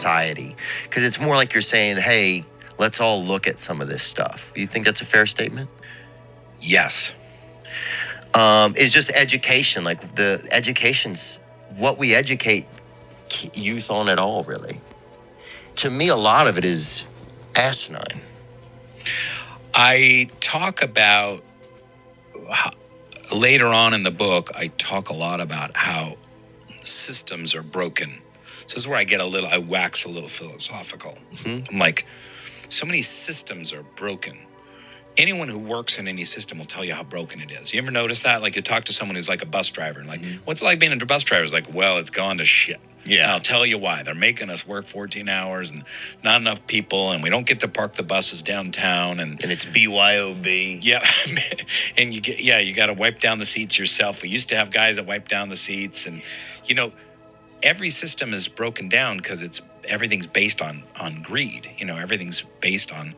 society, because it's more like you're saying, hey, let's all look at some of this stuff. You think that's a fair statement? Yes. It's just education, like the education's what we educate youth on at all, really. To me, a lot of it is asinine. I talk about, later on in the book, I talk a lot about how systems are broken. So this is where I wax a little philosophical. Mm-hmm. I'm like, so many systems are broken. Anyone who works in any system will tell you how broken it is. You ever notice that? Like, you talk to someone who's like a bus driver and like, what's it like being a bus driver? It's like, well, it's gone to shit. Yeah. And I'll tell you why. They're making us work 14 hours and not enough people, and we don't get to park the buses downtown, and it's BYOB. Yeah. And you got to wipe down the seats yourself. We used to have guys that wipe down the seats, and every system is broken down because everything's based on greed. Everything's based on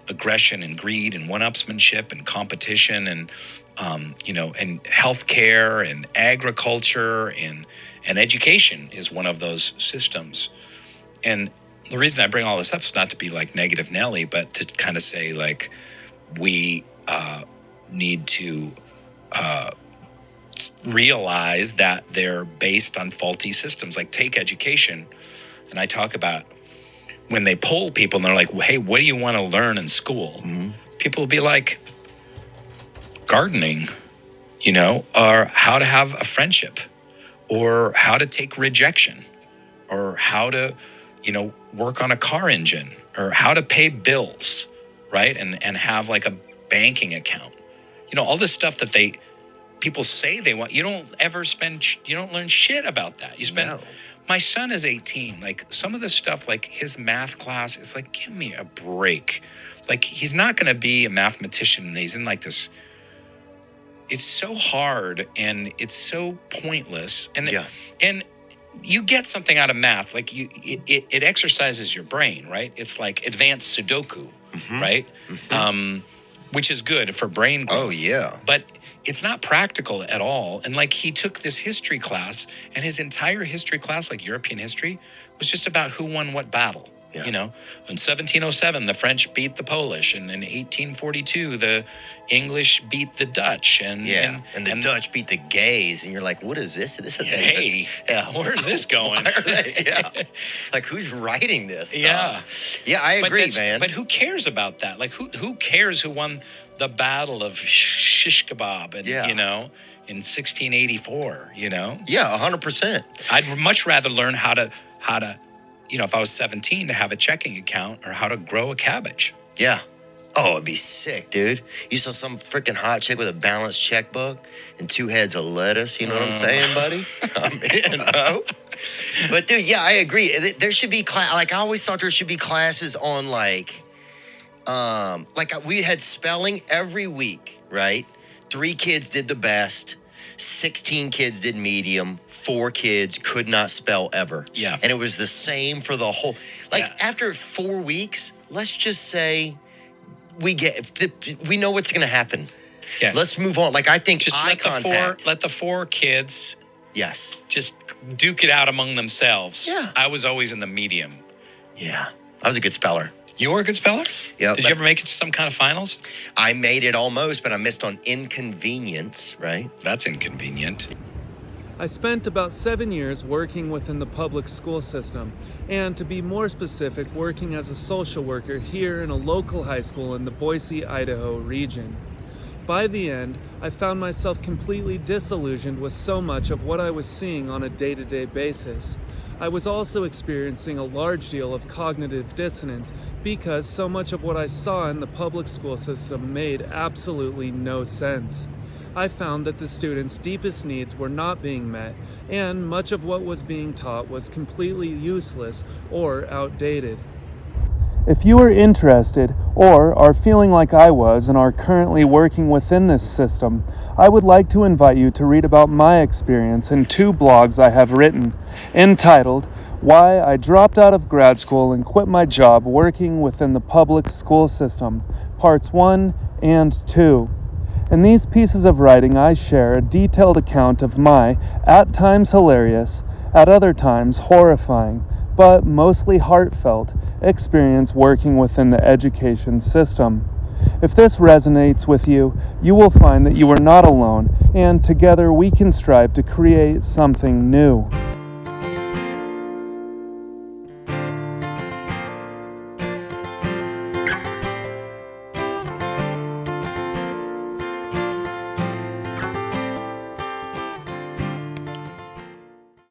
aggression and greed and one-upsmanship and competition and and healthcare and agriculture and education is one of those systems. And the reason I bring all this up is not to be like negative Nelly, but to kind of say like we need to realize that they're based on faulty systems. Like, take education, and I talk about when they poll people and they're like, hey, what do you want to learn in school? Mm-hmm. People will be like, gardening, or how to have a friendship, or how to take rejection, or how to, work on a car engine, or how to pay bills, right? And have like a banking account. All this stuff that people say they want. You don't learn shit about that. No. My son is 18. Like, some of the stuff, like his math class, is like, give me a break. Like, he's not going to be a mathematician. He's in like this. It's so hard and it's so pointless. And and you get something out of math. Like, it exercises your brain, right? It's like advanced Sudoku, right? Mm-hmm. Which is good for brain growth. Oh yeah. But it's not practical at all. And like, he took this history class, and his entire history class, like European history, was just about who won what battle. Yeah. In 1707, the French beat the Polish, and in 1842, the English beat the Dutch, and the Dutch beat the gays, and you're like, what is this? This is where's this going? Like, who's writing this stuff? Yeah, I agree, man. But who cares about that? Like, who cares who won the Battle of Shish Kebab, and in 1684? Yeah, 100%. I'd much rather learn how to. If I was 17, to have a checking account, or how to grow a cabbage. Yeah. Oh, it'd be sick, dude. You saw some freaking hot chick with a balanced checkbook and 2 heads of lettuce. You know what I'm saying, buddy? Bro. But, dude, yeah, I agree. There should be I always thought there should be classes on like we had spelling every week, right? 3 kids did the best. 16 kids did medium. 4 kids could not spell ever. Yeah. And it was the same for the whole. After 4 weeks, let's just say we know what's going to happen. Yeah. Let's move on. Like, I think just let the 4 kids. Yes. Just duke it out among themselves. Yeah. I was always in the medium. Yeah. I was a good speller. You were a good speller? Yeah. Did you ever make it to some kind of finals? I made it almost, but I missed on inconvenience, right? That's inconvenient. I spent about 7 years working within the public school system, and to be more specific, working as a social worker here in a local high school in the Boise, Idaho region. By the end, I found myself completely disillusioned with so much of what I was seeing on a day-to-day basis. I was also experiencing a large deal of cognitive dissonance because so much of what I saw in the public school system made absolutely no sense. I found that the students' deepest needs were not being met, and much of what was being taught was completely useless or outdated. If you are interested or are feeling like I was and are currently working within this system, I would like to invite you to read about my experience in 2 blogs I have written, entitled Why I Dropped Out of Grad School and Quit My Job Working Within the Public School System, Parts 1 and 2. In these pieces of writing, I share a detailed account of my, at times hilarious, at other times horrifying, but mostly heartfelt, experience working within the education system. If this resonates with you, you will find that you are not alone, and together we can strive to create something new.